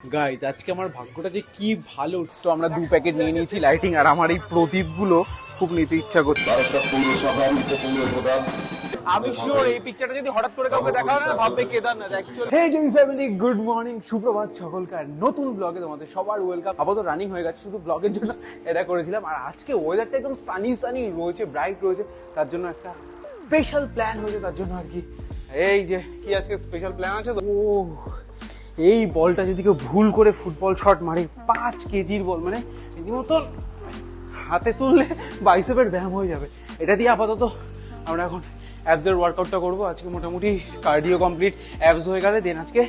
Guys আজকে আমার ভাগ্যটা যে কি ভালো, তো আমরা 2 প্যাকেট নিয়ে নিয়েছি লাইটিং, আর আমার এই প্রদীপগুলো খুব নিতে ইচ্ছা করছে। আমি শিওর এই পিকচারটা যদি হঠাৎ করে কাউকে দেখা হয় না, ভাববে কেদারনাথ অ্যাকচুয়ালি। হে জেমি ফ্যামিলি, গুড মর্নিং, সুপ্রভাত সকলকার। নতুন ব্লগে তোমাদের সবার ওয়েলকাম। আপাতত রানিং হয়ে গেছে, শুধু ব্লগের জন্য এটা করেছিলাম। আর আজকে ওয়েদারটা একদম সানি সানি রয়েছে, ব্রাইট রয়েছে, তার জন্য একটা স্পেশাল প্ল্যান হয়েছে, তার জন্য আর কি। এই যে কি আজকে স্পেশাল প্ল্যান আছে তো, এই বলটা যদি কেউ ভুল করে ফুটবল শট মারে, 5 কেজির বল, মানে রীতিমতন হাতে তুললে বাইসেপের ব্যায়াম হয়ে যাবে। এটা দিয়ে আপাতত আমরা এখন অ্যাবসের ওয়ার্কআউটটা করবো। আজকে মোটামুটি কার্ডিও কমপ্লিট, অ্যাবস হয়ে গেলে দেন আজকে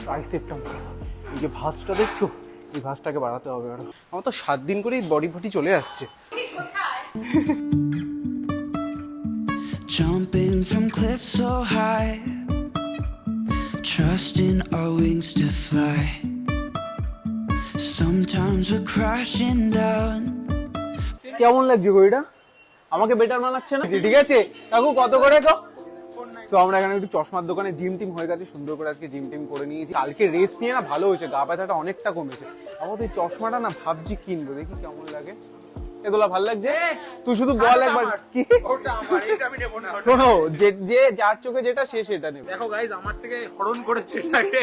ট্রাইসেপটা মারবো। এই যে ভাঁজটা দেখছো, এই ভাঁজটাকে বাড়াতে হবে। আর আমার তো 7 দিন করেই বডি ফটি চলে আসছে। Jumping from cliffs so high, trusting our wings to fly. Sometimes we're crashing down. কেমন লাগছে ঘড়িটা? আমাকে বেটার মানাচ্ছে না? ঠিক আছে কাকু, কত করে গো? তো আমরা এখানে একটু চশমার দোকানে জিম টিম হয়ে গেছে, সুন্দর করে আজকে জিম টিম করে নিয়েছি। কালকে রেস্ট নিয়ে না ভালো হয়েছে, গা ব্যথাটা অনেকটা কমেছে। আমার এই চশমাটা না ভাবছি কিনবো, দেখি কেমন লাগে। এগুলা ভালো লাগছে? তুই শুধু বল একবার। কি ওটা আমার, এটা আমি নেব না। শোনো, যে যার চোখে যেটা সে সেটা নেবে। দেখো গাইস, আমার থেকে হরণ করেছে এটাকে।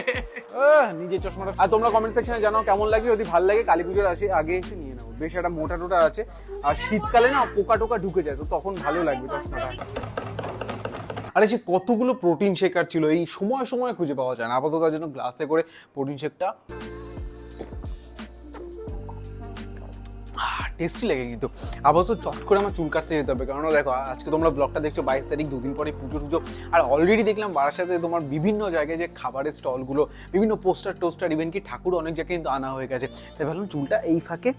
নিজের চশমাটা। আর তোমরা কমেন্ট সেকশনে জানাও কেমন লাগে। যদি ভালো লাগে কালী পুজোর আগে এসে নিয়ে নাও। বেশ একটা মোটা টোটা আছে, আর শীতকালে না পোকা টোকা ঢুকে যায়, তো তখন ভালো লাগবে চশমাটা। আরে সে কতগুলো প্রোটিন শেকার ছিল, এই সময় সময় খুঁজে পাওয়া যায় না। আপাতত তার জন্য গ্লাসে করে প্রোটিন শেকটা টেস্টি লাগে। কিন্তু আপাতত চট করে আমার চুল কাটতে যেতে হবে, কারণ দেখো আজকে তোমরা ব্লগটা দেখছো 22 তারিখ, 2 দিন পরে পুজো। আর অলরেডি দেখলাম বারাসাতে তোমার বিভিন্ন জায়গায় যে খাবারের স্টলগুলো, বিভিন্ন পোস্টার টোস্টার, ইভেন কি ঠাকুর অনেক জায়গায় কিন্তু আনা হয়ে গেছে। তাই ভাবলাম চুলটা এই ফাঁকে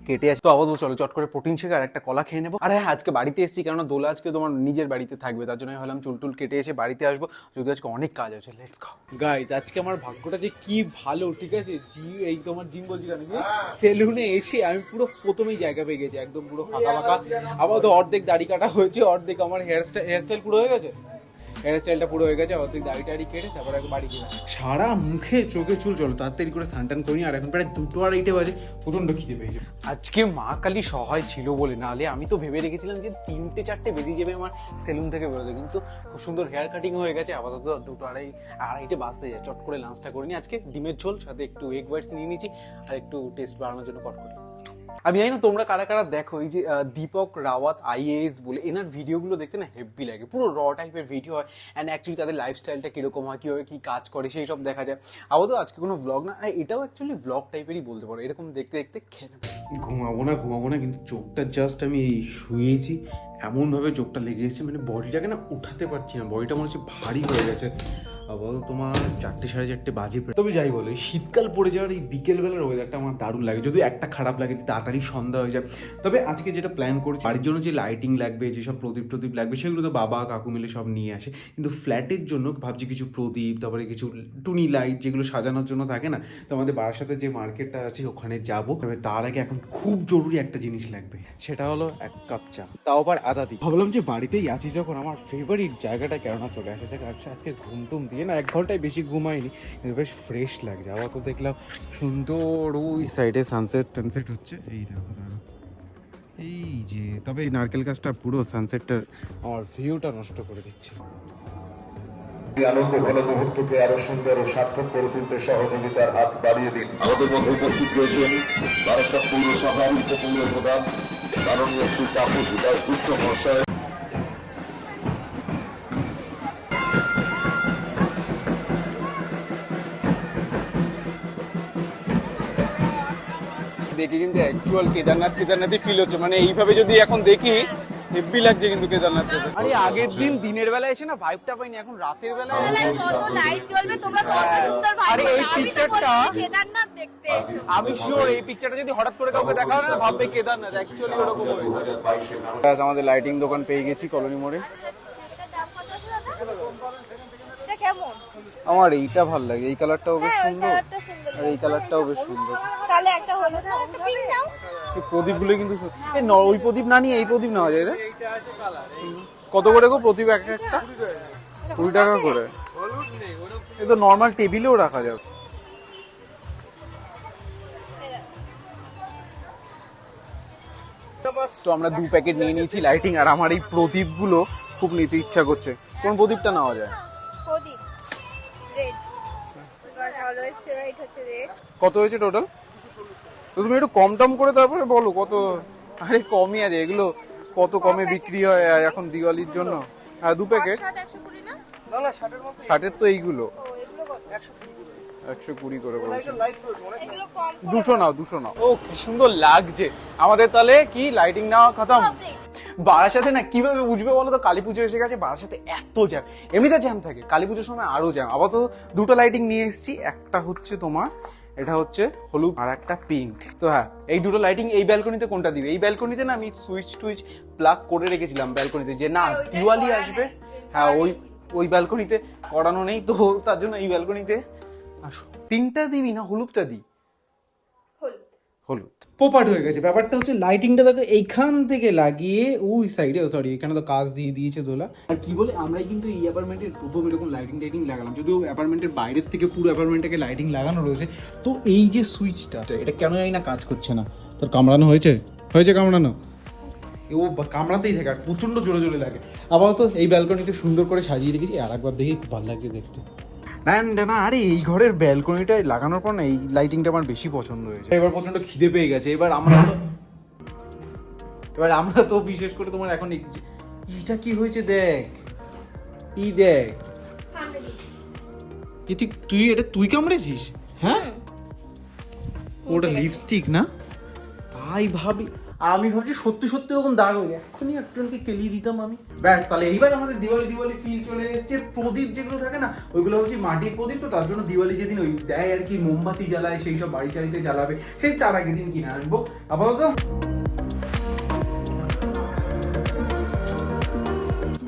কেটে আসি। তো আপাতত চলো চট করে প্রোটিন শেক আর একটা কলা খেয়ে নেবো। আর হ্যাঁ, আজকে বাড়িতে এসেছি, কারণ দোলা আজকে তোমার নিজের বাড়িতে থাকবে, তার জন্য ভাবলাম চুল টুল কেটে এসে বাড়িতে আসবো, যদি আজকে অনেক কাজ আছে। লেটস গো গাইস, আজকে আমার ভাগ্যটা যে কি ভালো, ঠিক আছে। এই তোমার জিম বলছিলাম নাকি, সেলুনে এসে আমি পুরো প্রথমেই জায়গা পেয়ে গেছি, একদম পুরো ফাঁকা ফাঁকা। আপাতত অর্ধেক দাড়ি কাটা হয়েছে, অর্ধেক আমার হেয়ারস্টাইল পুরো হয়ে গেছে। হেয়ার স্টাইলটা পুরো হয়ে গেছে, অর্ধেক দাড়ি টাড়ি কেটে তারপরে বাড়ি গেলাম। সারা মুখে চোখে চুল, চলো তাড়াতাড়ি করে সানটান করিনি। আর এখন প্রায় 2:02 বাজে, প্রচন্ড খিদে পেয়েছে। আজকে মা কালী সহায় ছিল বলে, নাহলে আমি তো ভেবে রেখেছিলাম যে 3-4 বেজে যাবে আমার সেলুন থেকে বেরোতে, কিন্তু খুব সুন্দর হেয়ার কাটিং হয়ে গেছে। আপাতত 2:02 বাজতে যায়। চট করে লাঞ্চটা করিনি। আজকে ডিমের ঝোল সাথে একটু এগ হোয়াইটস নিয়ে নিয়েছি, আর একটু টেস্ট বাড়ানোর জন্য কট করি। আমি জানি না তোমরা কারা কারা দেখো, এই যে দীপক রাওয়াত IAS বলে, এনার ভিডিওগুলো দেখতে না হেভি লাগে, পুরো র টাইপের ভিডিও হয়। অ্যান্ড অ্যাকচুয়ালি তাদের লাইফস্টাইলটা কিরকম হয়, কীভাবে কী কাজ করে, সেই সব দেখা যায়। আপাতত আজকে কোনো ভ্লগ না, এটাও অ্যাকচুয়ালি ভ্লগ টাইপেরই বলতে পারো। এরকম দেখতে দেখতে খেয়ে নেবো। ঘুমাবো না, কিন্তু চোখটা জাস্ট আমি এই শুয়েছি, এমনভাবে চোখটা লেগে গেছে, মানে বডিটাকে না উঠাতে পারছি না, বডিটা মনে হচ্ছে ভারী হয়ে গেছে। আপাতত তোমার 4-4:30 বাজে। তবে যাই বলো, এই শীতকাল পড়ে যাওয়ার এই বিকেলবেলার ওয়েদারটা আমার দারুণ লাগে, যদি একটা খারাপ লাগে যে তাড়াতাড়ি সন্ধ্যা হয়ে যায়। তবে আজকে যেটা প্ল্যান করছি, বাড়ির জন্য যে লাইটিং লাগবে, যেসব প্রদীপ টদীপ লাগবে, সেগুলো তো বাবা কাকু মিলে সব নিয়ে আসে। কিন্তু ফ্ল্যাটের জন্য ভাবছি কিছু প্রদীপ, তারপরে কিছু টুনি লাইট যেগুলো সাজানোর জন্য থাকে না, তো আমাদের বারাসাতে যে মার্কেটটা আছে ওখানে যাবো। তবে তার আগে এখন খুব জরুরি একটা জিনিস লাগবে, সেটা হলো 1 কাপ চা, তাও আবার আদা দিই। ভাবলাম যে বাড়িতেই আছি যখন, আমার ফেভারিট জায়গাটা কেননা চলে আসে। আজকে ঘুম টুম দিয়ে না 1 ঘন্টায় বেশি ঘুমাইনি, কিন্তু বেশ ফ্রেশ লাগছে। আবার তো দেখলাম সুন্দর ওই সাইডে সানসেট টানসেট হচ্ছে, এই দেখো এই যে। তবে এই নারকেল গাছটা পুরো সানসেটটার আমার ভিউটা নষ্ট করে দিচ্ছে। আনন্দ ঘন মুহূর্তকে আরো সুন্দর ও সার্থক করে তুলতে সহযোগিতার হাত বাড়িয়ে দিন। আমাদের মধ্যে উপস্থিত রয়েছেন বারাসাত পৌরসভার উপপৌর প্রধান মাননীয় শ্রী তাপস দাশগুপ্ত মহাশয়। দেখি কিন্তু অ্যাকচুয়াল কেদারনাথই ফিল হচ্ছে, মানে এইভাবে যদি এখন দেখি হেভি লাগছে কিন্তু কেদারনাথ। আরে আগের দিন দিনের বেলা এসে না ভাইবটা পাইনি, এখন রাতের বেলা যত লাইট জ্বলবে তোমরা তত সুন্দর ভাইব। আরে এই পিকচারটা কেদারনাথ দেখতে এসো। আমি শিওর এই পিকচারটা যদি হঠাৎ করে কাউকে দেখা হয় না, ভাববে কেদারনাথ অ্যাকচুয়ালি ওরকম হয়েছে। আমাদের লাইটিং দোকান পেয়ে গেছি কলোনি মোড়ে। কেমন? আমার এইটা ভালো লাগে, এই কালারটাও বেশ সুন্দর, আর এই কালারটাও বেশ সুন্দর। তাহলে একটা হলো না, একটা পিঙ্ক নাও। এই প্রদীপগুলো কিন্তু ওই প্রদীপ না নিয়ে এই প্রদীপ নেওয়া যায় রে। কত করে গো প্রদীপ একটা? 20 টাকা করে। এই তো নর্মাল টেবিলেও রাখা যাবে। তো আমরা 2 প্যাকেট নিয়ে নিয়েছি লাইটিং, আর আমার এই প্রদীপগুলো খুব নিতে ইচ্ছা করছে। কোন প্রদীপটা নেওয়া যায়? প্রদীপ রেড, অলওয়েজ ফেভারিট হচ্ছে রেড। কত হয়েছে টোটাল? তো তুমি একটু কম টম করে তারপরে বলো কত। আরে কমই আছে, এগুলো কত কমে বিক্রি হয় আর এখন দিওয়ালির জন্য। হ্যাঁ 2 প্যাকেট 120 না? 60-এর তো এইগুলো ও এগুলো কত? 120 করে বলছে। এগুলো কম 200 নাও, 200 নাও। ও কি সুন্দর লাগছে। আমাদের তাহলে কি লাইটিং নেওয়া খতম? বারাসাতে না কিভাবে বুঝবে বলো তো, কালী পুজো এসে গেছে, বারাসাতে এত জ্যাম, এমনিতে জ্যাম থাকে, কালী পুজোর সময় আরো জ্যাম। আপাতত 2টো লাইটিং নিয়ে এসেছি, একটা হচ্ছে তোমার, এটা হচ্ছে হলুদ আর একটা পিঙ্ক। তো হ্যাঁ এই 2টো লাইটিং এই ব্যালকনিতে কোনটা দিবে? এই ব্যালকনিতে না আমি সুইচ টুইচ প্লাগ করে রেখেছিলাম ব্যালকনিতে, যে না দিওয়ালি আসবে। হ্যাঁ ওই ব্যালকনিতে করানো নেই, তো তার জন্য এই ব্যালকনিতে পিঙ্কটা দিবি না হলুদটা দিই? হলুদ পোপাট হয়ে গেছে। ব্যাপারটা হচ্ছে লাইটিংটা দেখো এইখান থেকে লাগিয়ে ওই সাইডে, সরি এখানে তো কাজ দিয়ে দিয়েছে দোলা। আর কি বলে আমরাই কিন্তু এই অ্যাপার্টমেন্টের প্রথম এরকম লাইটিং লাগালাম, যদিও অ্যাপার্টমেন্টের বাইরের থেকে পুরো অ্যাপার্টমেন্টটাকে লাইটিং লাগানো রয়েছে। তো এই যে সুইচটা, এটা কেন জানি না কাজ করছে না। তোর কামড়ানো হয়েছে? কামড়ানো? ও কামড়াতেই থাকে আর প্রচন্ড জোরে জোরে লাগে। আপাতত এই ব্যালকনিতে সুন্দর করে সাজিয়ে রেখেছি, আর একবার দেখি খুব ভালো লাগছে দেখতে। না আরে এই ঘরের ব্যালকনিটা লাগানোর পর না এই লাইটিংটা আমার বেশি পছন্দ হয়েছে। এবার প্রচন্ড খিদে পেয়ে গেছে। এবার আমরা তো বিশেষ করে তোমার এখন এটা কি হয়েছে দেখ, দেখ তুই কামড়েছিস? হ্যাঁ ওটা লিপস্টিক না, তাই আমি ভাবছি সত্যি সত্যি ওরকম দাগ হয়ে এক্ষুনি একজনকে কেলিয়ে দিতাম আমি। ব্যাস তাহলে এইবার আমাদের দিওয়ালি ফিল চলে এসেছে। প্রদীপ যেগুলো থাকে না ওইগুলো হচ্ছে মাটির প্রদীপ, তো তার জন্য দিওয়ালি যেদিন ওই দেয় আর কি মোমবাতি জ্বালায়, সেই সব বাড়ি টাড়িতে জ্বালাবে, সেই তার আগের দিন কিনে আসবো। আপাতত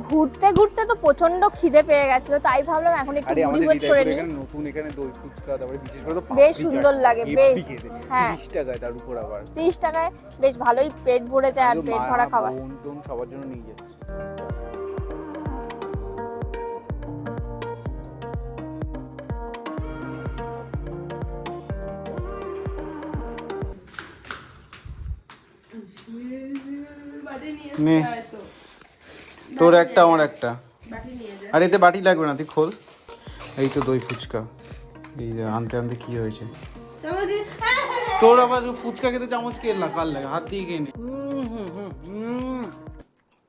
ঘুরতে ঘুরতে তো প্রচন্ড খিদে পেয়ে গেছিল, তাই ভাবলাম এখন একটু মুড়ি ভোজ করে নিই। নতুন এখানে দই ফুচকা, তারপরে বিশেষ করে তো বেশ সুন্দর লাগে, বেশ। হ্যাঁ 30 টাকায়, তার উপর আবার 30 টাকায় বেশ ভালোই পেট ভরে যায়, আর পেট ভরা খাবার। বোন সবার জন্য নিয়ে যাচ্ছে। তোর একটা আমার একটা, আর এতে বাটি লাগবে না, তুই খোল। এই তো দই ফুচকা, এই যে আনতে আনতে কি হয়েছে। তোর আবার ফুচকা খেতে চামচ কে না, কাল লাগে হাত দিয়ে খেয়ে নে।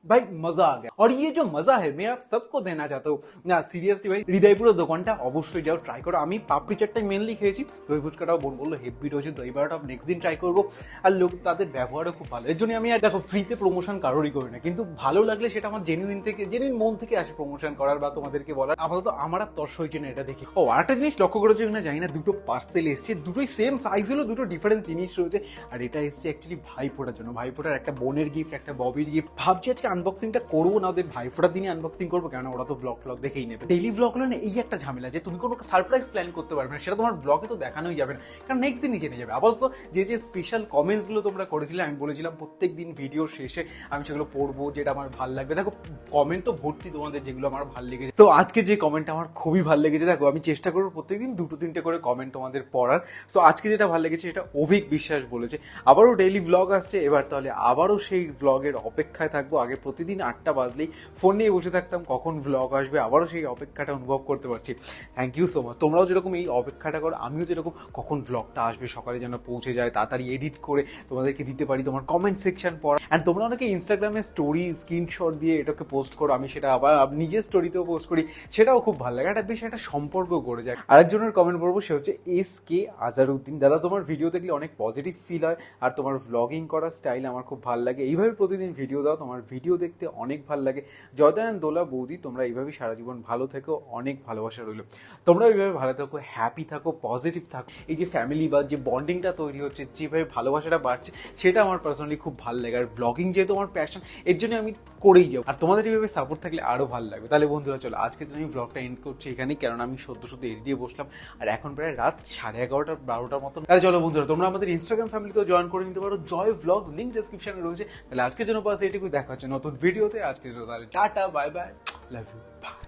भाई मजा आ गया, और ये जो मजा है मैं आप सबको देना चाहता हूँ ना, সিরিয়াসলি ভাই হৃদয়পুরের দোকানটা অবশ্যই যাও, ট্রাই করো। আমি পাপড়ি চাটটাই মেনলি খেয়েছি, দই ফুচকাটাও বোন বললো হেভি রয়েছে, দই বড়াটা নেক্সট দিন ট্রাই করবো। আর লোক তাদের ব্যবহারও খুব ভালো, এর জন্য আমি আর দেখো ফ্রিতে প্রমোশন কারোরই করি না, কিন্তু ভালো লাগলে সেটা আমার জেনুইন মন থেকে আসে প্রমোশন করার বা তোমাদেরকে বলার। আপাতত আমার আর তর্স হয়েছে না এটা দেখে। ও আরেকটা জিনিস লক্ষ্য করেছো কিনা জানি না, 2টো পার্সেল এসছে, দুটোই সেম সাইজ হলো, 2টো ডিফারেন্ট জিনিস রয়েছে। আর এটা এসছে অ্যাকচুয়ালি ভাইফোঁটার জন্য, ভাইফোঁটার একটা বোনের গিফট, একটা ববির গিফট। ভাবছি আজকে আনবক্সিংটা করবো না, ওদের ভাইফোঁটার দিনই আনবক্সিং করবো, কেন ওরা তো ব্লগ দেখেই নেবে। ডেইলি ব্লগ হলে না এই একটা ঝামেলা যে তুমি কোনো সারপ্রাইজ প্ল্যান করতে পারবে না, সেটা তোমার ব্লগে তো দেখানোই যাবে না, কারণ নেক্সট দিনই জেনে যাবে। আপাতত যে স্পেশাল কমেন্টসগুলো তোমরা করেছিলে, আমি বলেছিলাম প্রত্যেক দিন ভিডিওর শেষে আমি সেগুলো পড়বো, যেটা আমার ভালো লাগবে। দেখো কমেন্ট তো ভর্তি তোমাদের, যেগুলো আমার ভালো লেগেছে। তো আজকে যে কমেন্টটা আমার খুবই ভালো লেগেছে, দেখো আমি চেষ্টা করবো প্রত্যেকদিন 2-3টে করে কমেন্ট তোমাদের পড়ার। সো আজকে যেটা ভালো লেগেছে সেটা অভিক বিশ্বাস বলেছে, আবারও ডেইলি ব্লগ আসছে এবার, তাহলে আবারও সেই ব্লগের অপেক্ষায় থাকবো। আগে প্রতিদিন 8টা বাজলেই ফোন নিয়ে বসে থাকতাম কখন ব্লগ আসবে, আবারও সেই অপেক্ষাটা অনুভব করতে পারছি। Thank you so much. তোমরাও যেরকম এই অপেক্ষাটা করো, আমিও যেরকম কখন ব্লগটা আসবে সকালে যেন পৌঁছে যায়, তাড়াতাড়ি এডিট করে তোমাদেরকে দিতে পারি, তোমার কমেন্ট সেকশন পড়া। অ্যান্ড তোমরা অনেকে ইনস্টাগ্রামে স্টোরি স্ক্রিনশট দিয়ে এটাকে পোস্ট করো, আমি সেটা আবার নিজের স্টোরিতেও পোস্ট করি, সেটাও খুব ভালো লাগে, একটা বেশ একটা সম্পর্ক গড়ে যায়। আরেকজনের কমেন্ট পড়বো, সে হচ্ছে SK আজারউদ্দিন। দাদা তোমার ভিডিও দেখলে অনেক পজিটিভ ফিল হয়, আর তোমার ব্লগিং করার স্টাইল আমার খুব ভালো লাগে, এইভাবে প্রতিদিন ভিডিও দাও, তোমার ভিডিও দেখতে অনেক ভালো লাগে। জয়দয়ানন্দ দোলা বৌদি, তোমরা এইভাবেই সারা জীবন ভালো থেকো, অনেক ভালোবাসা রইল। তোমরা এইভাবে ভালো থাকো, হ্যাপি থাকো, পজিটিভ থাকো। এই যে ফ্যামিলি বা যে বন্ডিংটা তৈরি হচ্ছে, যেভাবে ভালোবাসাটা বাড়ছে, সেটা আমার পার্সোনালি খুব ভালো লাগে। আর ব্লগিং যেহেতু আমার প্যাশন, এর জন্য আমি করেই যাবো, আর তোমাদের এইভাবে সাপোর্ট থাকলে আরও ভালো লাগবে। তাহলে বন্ধুরা চলো আজকে তো আমি ব্লগটা এন্ড করছি এখানেই, কারণ আমি সদ্য এডিট দিয়ে বসলাম, আর এখন প্রায় রাত 11:30-12টার মতন। তাহলে চলো বন্ধুরা, তোমরা আমাদের ইনস্টাগ্রাম ফ্যামিলিতেও জয়েন করে নিতে পারো, জয় ব্লগ, লিঙ্ক ডেসক্রিপশনে রয়েছে। তাহলে আজকের জন্য বাস এটুকুই, দেখা হচ্ছে নতুন ভিডিওতে। আজকের জন্য তাহলে tata, bye bye, love you, by.